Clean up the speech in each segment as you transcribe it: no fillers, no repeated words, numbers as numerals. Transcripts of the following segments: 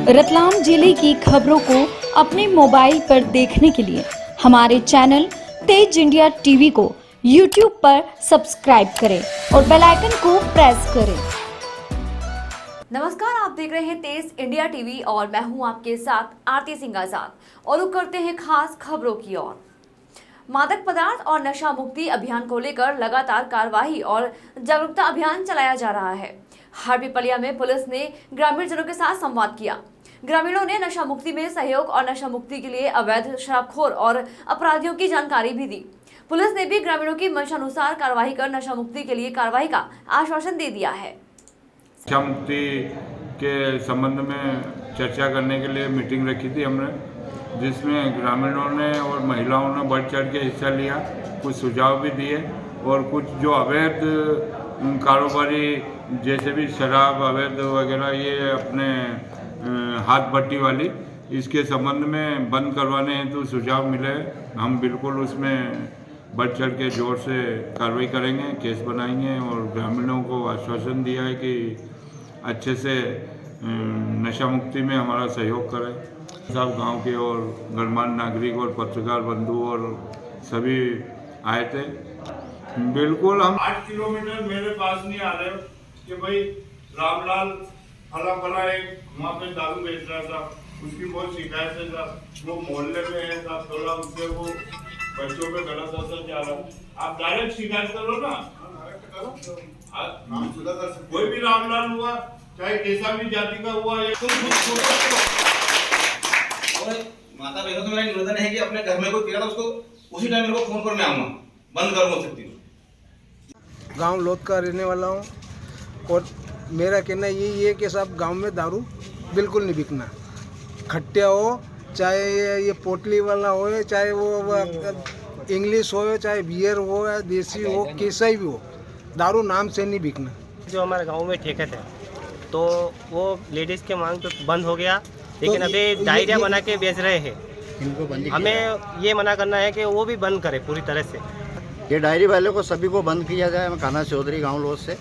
रतलाम जिले की खबरों को अपने मोबाइल पर देखने के लिए हमारे चैनल तेज इंडिया टीवी को YouTube पर सब्सक्राइब करें और बेल आइकन को प्रेस करें। नमस्कार, आप देख रहे हैं तेज इंडिया टीवी और मैं हूं आपके साथ आरती सिंह आजाद और रुक करते हैं खास खबरों की ओर। मादक पदार्थ और नशा मुक्ति अभियान को लेकर लगातार कार्यवाही और जागरूकता अभियान चलाया जा रहा है। हाटपिपलिया में पुलिस ने ग्रामीणजनों के साथ संवाद किया। ग्रामीणों ने नशा मुक्ति में सहयोग और नशा मुक्ति के लिए अवैध शराबखोर और अपराधियों की जानकारी भी दी। पुलिस ने भी ग्रामीणों की मंशानुसार कार्रवाई कर नशा मुक्ति के लिए कार्रवाई का आश्वासन दे दिया है। नशा मुक्ति के संबंध में चर्चा करने के लिए मीटिंग रखी थी हमने, जिसमें ग्रामीणों ने और महिलाओं ने बढ़ चढ़ के हिस्सा लिया, कुछ सुझाव भी दिए और कुछ जो अवैध कारोबारी जैसे भी शराब अवैध वगैरह ये अपने हाथ भट्टी वाली, इसके संबंध में बंद करवाने हेतु सुझाव मिले। हम बिल्कुल उसमें बढ़ चढ़ के जोर से कार्रवाई करेंगे, केस बनाएंगे और ग्रामीणों को आश्वासन दिया है कि अच्छे से नशा मुक्ति में हमारा सहयोग करें। सब गांव के और गणमान्य नागरिक और पत्रकार बंधु और सभी आए थे। बिल्कुल हम 8 किलोमीटर मेरे पास नहीं आ रहे कि भाई रामलाल फला फला एक वहाँ पे दारू बेच रहा था, उसकी बहुत शिकायत है साहब, वो मोहल्ले में है साहब, थोड़ा उससे वो बच्चों पे गलत असर जा रहा है। आप डायरेक्ट शिकायत करो ना, कोई भी रामलाल हुआ चाहे कैसा भी जाति का हुआ या माता बहनों से मेरा निवेदन है कि अपने घर में कोई पीड़ा था उसको उसी टाइम मेरे को फोन कर, मैं आऊँगा, बंद कर बोल सकती हूँ। गांव लोध का रहने वाला हूँ और मेरा कहना यही है कि साहब गांव में दारू बिल्कुल नहीं बिकना। खट्टिया हो चाहे ये पोटली वाला हो, चाहे वो इंग्लिश हो, चाहे बियर हो या देसी हो, कैसा ही भी हो, दारू नाम से नहीं बिकना। जो हमारे गांव में ठेके थे तो वो लेडीज़ के मांग पे बंद हो गया, लेकिन अभी डायरिया बना के बेच रहे हैं। हमें ये मना करना है कि वो भी बंद करे पूरी तरह से। ये डायरी वाले को सभी को बंद किया जाए। मैं कान्हा चौधरी गांव लोध से,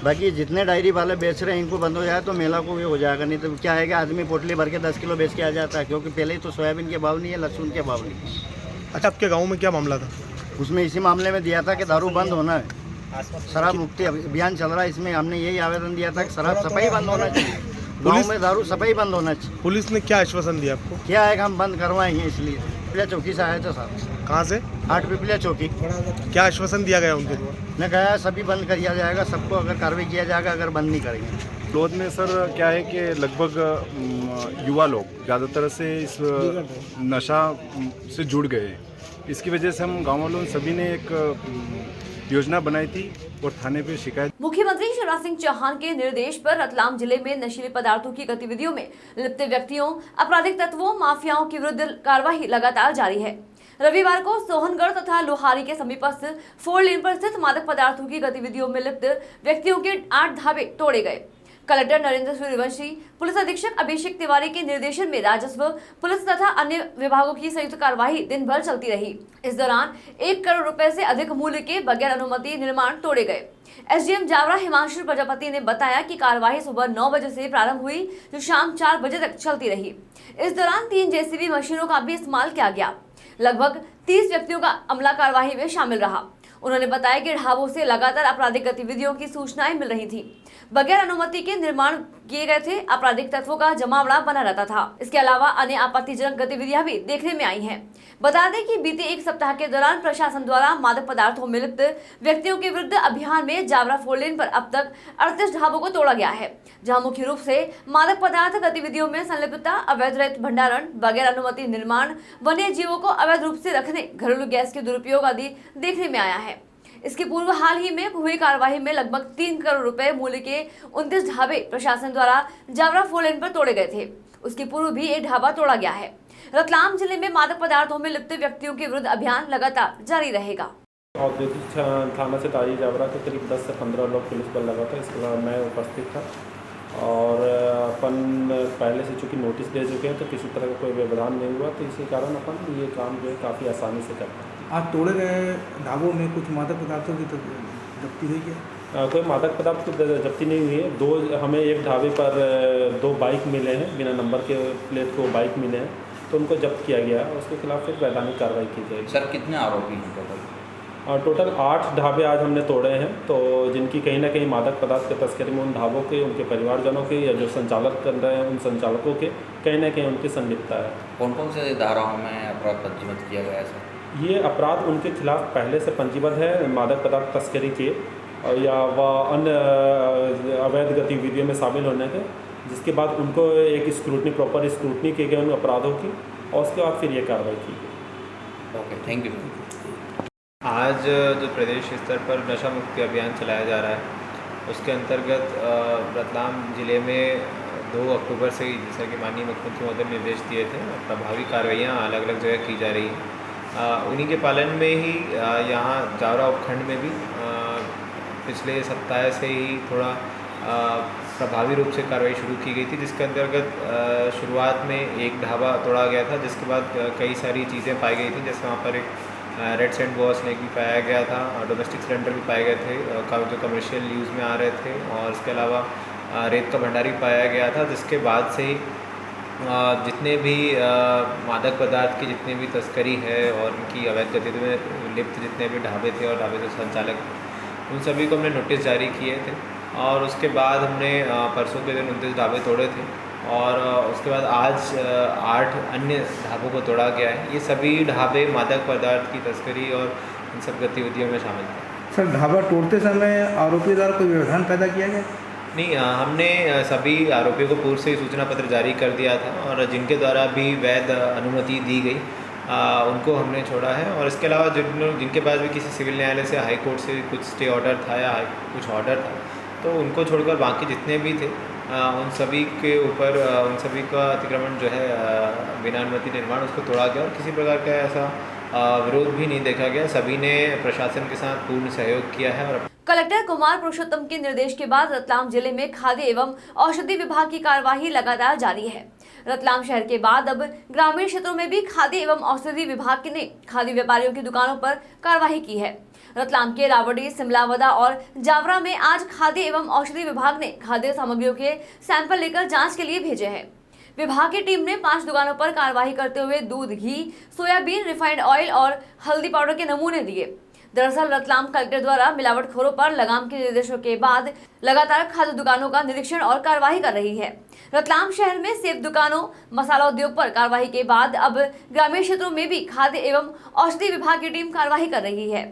बाकी जितने डायरी वाले बेच रहे हैं इनको बंद हो जाए तो मेला को भी हो जाएगा। नहीं तो क्या है कि आदमी पोटली भर के 10 किलो बेच के आ जाता है, क्योंकि पहले ही तो सोयाबीन के भाव नहीं है, लहसुन के भाव नहीं है। अच्छा, आपके गाँव में क्या मामला था? उसमें इसी मामले में दिया था कि दारू बंद होना है, शराब मुक्ति अभियान चल रहा है। इसमें हमने यही आवेदन दिया था कि शराब सफाई बंद होना चाहिए, गाँव में दारू सफाई बंद होना चाहिए। पुलिस ने क्या आश्वासन दिया आपको? क्या है कि हम बंद करवाएंगे, इसलिए पिपलिया चौकी से आए थे साहब। कहाँ से? हाटपिपलिया चौकी। क्या आश्वासन दिया गया उनके द्वारा? ने कहा सभी बंद किया जाएगा, सबको अगर कार्रवाई किया जाएगा अगर बंद नहीं करेंगे। लोध में सर क्या है कि लगभग युवा लोग ज़्यादातर से इस नशा से जुड़ गए हैं। इसकी वजह से हम गाँव वालों सभी ने एक योजना बनाई थी और थाने पे शिकायत। मुख्यमंत्री शिवराज सिंह चौहान के निर्देश पर रतलाम जिले में नशीले पदार्थों की गतिविधियों में लिप्त व्यक्तियों, आपराधिक तत्वों, माफियाओं के विरुद्ध कार्रवाई लगातार जारी है। रविवार को सोहनगढ़ तथा लोहारी के समीपस्थ 4 लेन पर स्थित मादक पदार्थों की गतिविधियों में लिप्त व्यक्तियों के 8 ढाबे तोड़े गए। कलेक्टर नरेंद्र सूर्यवंशी, पुलिस अधीक्षक अभिषेक तिवारी के निर्देशन में राजस्व, पुलिस तथा अन्य विभागों की संयुक्त कार्यवाही दिन भर चलती रही। इस दौरान 1 करोड़ रुपए से अधिक मूल्य के बगैर अनुमति निर्माण तोड़े गए। एसडीएम जावरा हिमांशु प्रजापति ने बताया कि कार्यवाही सुबह 9 बजे से प्रारंभ हुई, जो शाम 4 बजे तक चलती रही। इस दौरान 3 जेसीबी मशीनों का भी इस्तेमाल किया गया। लगभग 30 व्यक्तियों का अमला कार्यवाही में शामिल रहा। उन्होंने बताया कि ढाबों से लगातार आपराधिक गतिविधियों की सूचनाएं मिल रही थी। बगैर अनुमति के निर्माण किए गए थे, आपराधिक तत्वों का जमावड़ा बना रहता था। इसके अलावा अन्य आपत्तिजनक गतिविधियां भी देखने में आई हैं। बता दें कि बीते 1 सप्ताह के दौरान प्रशासन द्वारा मादक पदार्थों में लिप्त व्यक्तियों के विरुद्ध अभियान में जावरा 4 लेन पर अब तक 38 ढाबों को तोड़ा गया है, जहां मुख्य रूप से मादक पदार्थ गतिविधियों में संलिप्तता, अवैध रेत भंडारण, बगैर अनुमति निर्माण, वन्य जीवों को अवैध रूप से रखने, घरेलू गैस के दुरुपयोग आदि देखने में आया है। इसके पूर्व हाल ही में हुई कार्यवाही में लगभग 3 करोड़ रुपए मूल्य के 29 ढाबे प्रशासन द्वारा जावरा 4 लेन पर तोड़े गए थे। उसके पूर्व भी एक ढाबा तोड़ा गया है। रतलाम जिले में मादक पदार्थों में लिप्त व्यक्तियों के विरुद्ध अभियान लगातार जारी रहेगा। औद्योगिक थाना से ताजी जावरा के करीब 10 से 15 लोग पुलिस बल लगा था। इसके अलावा मैं उपस्थित था और अपन पहले से चूँकि नोटिस दे चुके हैं तो किसी तरह का कोई व्यवधान नहीं हुआ, तो इसी कारण अपन ये काम जो है काफ़ी आसानी से करते हैं। आज तोड़े गए ढाबों में कुछ मादक पदार्थों की जब्ती हुई है। कोई मादक पदार्थ की जब्ती नहीं हुई है। 2 हमें एक ढाबे पर 2 बाइक मिले हैं, बिना नंबर के प्लेट को बाइक मिले हैं, तो उनको जब्त किया गया है। उसके खिलाफ फिर वैधानिक कार्रवाई की जाएगी। सर कितने आरोपी हैं टोटल? टोटल 8 ढाबे आज हमने तोड़े हैं, तो जिनकी कहीं ना कहीं मादक पदार्थ के तस्करी में उन ढाबों के, उनके परिवारजनों के या जो संचालक कर रहे हैं उन संचालकों के कहीं ना कहीं उनकी संलिप्तता है। कौन कौन से धाराओं में अपराध पंजीबद्ध किया गया है सर? ये अपराध उनके खिलाफ पहले से पंजीबद्ध है, मादक पदार्थ तस्करी के या वह अन्य अवैध गतिविधियों में शामिल होने के, जिसके बाद उनको एक स्क्रूटनी, प्रॉपर स्क्रूटनी की गई उन अपराधों की, और उसके बाद फिर ये कार्रवाई की गई। Okay, thank you. आज जो प्रदेश स्तर पर नशा मुक्ति अभियान चलाया जा रहा है, उसके अंतर्गत रतलाम ज़िले में 2 अक्टूबर से ही, जैसा कि माननीय मुख्यमंत्री महोदय ने निर्देश दिए थे, प्रभावी कार्रवाइयाँ अलग अलग जगह की जा रही हैं। उन्हीं के पालन में ही यहाँ जावरा उपखंड में भी पिछले सप्ताह से ही थोड़ा प्रभावी रूप से कार्रवाई शुरू की गई थी, जिसके अंतर्गत शुरुआत में एक ढाबा तोड़ा गया था, जिसके बाद कई सारी चीज़ें पाई गई थी, जैसे वहाँ पर एक रेड सेंट बॉस स्नैक भी पाया गया था, डोमेस्टिक सिलेंडर भी पाए गए थे जो कमर्शियल यूज़ में आ रहे थे, और इसके अलावा रेत का भंडार भी पाया गया था, जिसके बाद से ही जितने भी मादक पदार्थ की जितने भी तस्करी है और उनकी अवैध गतिविधियों में लिप्त जितने भी ढाबे थे और ढाबे के संचालक, उन सभी को हमने नोटिस जारी किए थे। और उसके बाद हमने परसों के दिन 29 ढाबे तोड़े थे, और उसके बाद आज 8 अन्य ढाबों को तोड़ा गया है। ये सभी ढाबे मादक पदार्थ की तस्करी और इन सब गतिविधियों में शामिल थे। सर, ढाबा तोड़ते समय आरोपी द्वारा कोई व्यवधान पैदा किया गया? नहीं, हमने सभी आरोपियों को पूर्व से ही सूचना पत्र जारी कर दिया था, और जिनके द्वारा भी वैध अनुमति दी गई उनको हमने छोड़ा है। और इसके अलावा जिनके पास भी किसी सिविल न्यायालय से, हाई कोर्ट से कुछ स्टे ऑर्डर था या कुछ ऑर्डर था, तो उनको छोड़कर बाकी जितने भी थे उन सभी के ऊपर उन सभी का अतिक्रमण जो है बिना अनुमति निर्माण, उसको तोड़ा गया, और किसी प्रकार का ऐसा विरोध भी नहीं देखा गया। सभी ने प्रशासन के साथ पूर्ण सहयोग किया है। और कलेक्टर कुमार पुरुषोत्तम के निर्देश के बाद रतलाम जिले में खाद्य एवं औषधि विभाग की कार्यवाही लगातार जारी है। रतलाम शहर के बाद अब ग्रामीण क्षेत्रों में भी खाद्य एवं औषधि विभाग ने खाद्य व्यापारियों की दुकानों पर कार्यवाही की है। रतलाम के रावड़ी, सिमलावदा और जावरा में आज खाद्य एवं औषधि विभाग ने खाद्य सामग्रियों के सैंपल लेकर जांच के लिए भेजे हैं। विभाग की टीम ने 5 दुकानों पर कार्रवाई करते हुए दूध, घी, सोयाबीन, रिफाइंड ऑयल और हल्दी पाउडर के नमूने दिए। दरअसल रतलाम कलेक्टर द्वारा मिलावटखोरों पर लगाम के निर्देशों के बाद लगातार खाद्य दुकानों का निरीक्षण और कार्रवाई कर रही है। रतलाम शहर में सेब दुकानों, मसाला उद्योग पर कार्रवाई के बाद अब ग्रामीण क्षेत्रों में भी खाद्य एवं औषधि विभाग की टीम कार्रवाई कर रही है।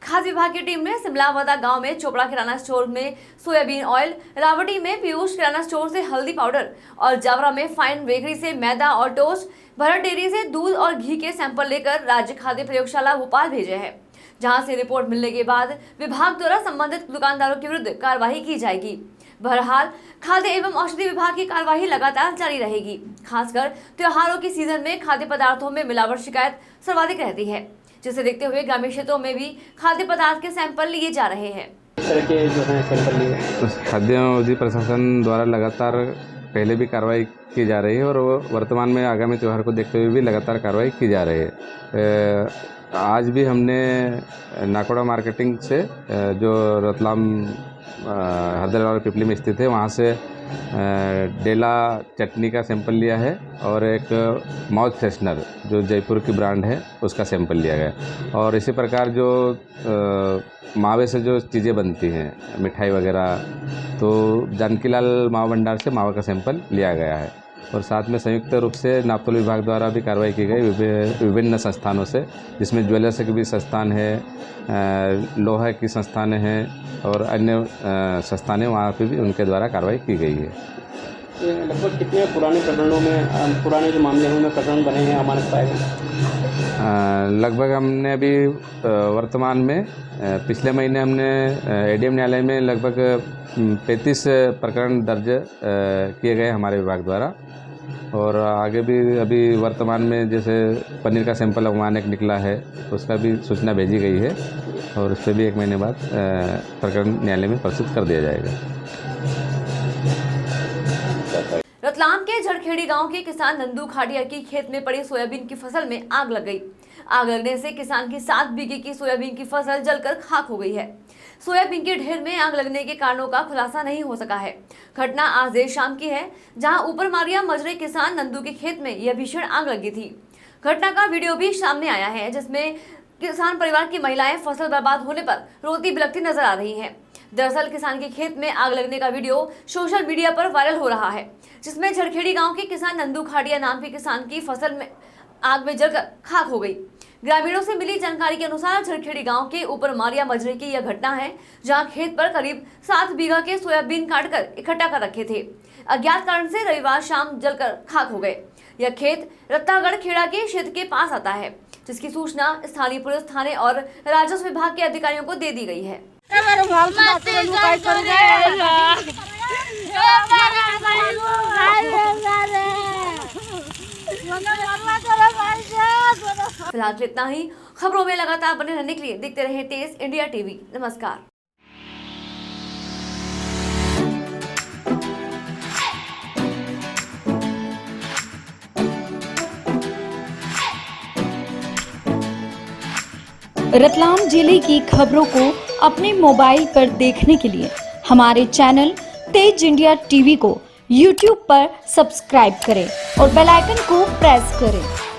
खाद्य विभाग की टीम ने सिमलावदा गांव में चोपड़ा किराना स्टोर में सोयाबीन ऑयल, रावटी में पीयूष किराना स्टोर से हल्दी पाउडर और जावरा में फाइन बेकरी से मैदा और टोस्ट, भरत डेयरी से दूध और घी के सैंपल लेकर राज्य खाद्य प्रयोगशाला भोपाल भेजे हैं, जहां से रिपोर्ट मिलने के बाद विभाग द्वारा संबंधित दुकानदारों के विरुद्ध कार्रवाई की जाएगी। बहरहाल खाद्य एवं औषधि विभाग की कार्यवाही लगातार जारी रहेगी। खासकर त्योहारों के सीजन में खाद्य पदार्थों में मिलावट शिकायत सर्वाधिक रहती है, जिसे देखते हुए ग्रामीण क्षेत्रों में भी खाद्य पदार्थ के सैंपल लिए जा रहे हैं। खाद्य औषधि प्रशासन द्वारा लगातार पहले भी कार्रवाई की जा रही है, और वर्तमान में आगामी त्यौहार को देखते हुए भी लगातार कार्रवाई की जा रही है। आज भी हमने नाकोड़ा मार्केटिंग से, जो रतलाम हरदर और पिपली में स्थित है, वहाँ से डेला चटनी का सैंपल लिया है, और एक माउथ फ्रेशनर जो जयपुर की ब्रांड है उसका सैंपल लिया गया। और इसी प्रकार जो मावे से जो चीज़ें बनती हैं, मिठाई वगैरह, तो जानकीलाल मावा भंडार से मावा का सैंपल लिया गया है। और साथ में संयुक्त रूप से नापतोल विभाग द्वारा भी कार्रवाई की गई विभिन्न संस्थानों से, जिसमें ज्वेलर्स के भी संस्थान है, लोहा की संस्थान हैं और अन्य संस्थान वहाँ पे भी उनके द्वारा कार्रवाई की गई है। लगभग कितने पुराने प्रकरणों में, पुराने जो मामले में प्रकरण बने हैं अमानत पाए गए? लगभग हमने अभी वर्तमान में पिछले महीने हमने एडीएम न्यायालय में लगभग 35 प्रकरण दर्ज किए गए हमारे विभाग द्वारा। और आगे भी अभी वर्तमान में जैसे पनीर का सैंपल अवमानक निकला है, उसका भी सूचना भेजी गई है, और उससे भी 1 महीने बाद प्रकरण न्यायालय में प्रस्तुत कर दिया जाएगा। रतलाम के झड़खेड़ी गांव के किसान नंदू खाड़िया की खेत में पड़ी सोयाबीन की फसल में आग लग गई। आग लगने से किसान की 7 बीघे की सोयाबीन की फसल जलकर खाक हो गई है। सोयाबीन के ढेर में आग लगने के कारणों का खुलासा नहीं हो सका है। घटना आज देर शाम की है, जहां ऊपर मारिया मजरे किसान नंदू के खेत में यह भीषण आग लगी थी। घटना का वीडियो भी सामने आया है, जिसमें किसान परिवार की महिलाएं फसल बर्बाद होने पर रोती बिलखती नजर आ रही हैं। दरअसल किसान के खेत में आग लगने का वीडियो सोशल मीडिया पर वायरल हो रहा है, जिसमें झड़खेड़ी गांव के किसान नंदू खाड़िया नाम के किसान की फसल में आग में जलकर खाक हो गई। ग्रामीणों से मिली जानकारी के अनुसार झड़खेड़ी गांव के ऊपर मारिया मजरे की यह घटना है, जहां खेत पर करीब 7 बीघा के सोयाबीन काटकर इकट्ठा कर रखे थे। अज्ञात कारण से रविवार शाम जलकर खाक हो गए। यह खेत रत्तागढ़ खेड़ा के क्षेत्र के पास आता है, जिसकी सूचना स्थानीय पुलिस थाने और राजस्व विभाग के अधिकारियों को दे दी गई है। फिलहाल इतना ही। खबरों में लगातार बने रहने के लिए देखते रहें तेज इंडिया टीवी। नमस्कार। रतलाम जिले की खबरों को अपने मोबाइल पर देखने के लिए हमारे चैनल तेज इंडिया टीवी को YouTube पर सब्सक्राइब करें और बेल आइकन को प्रेस करें।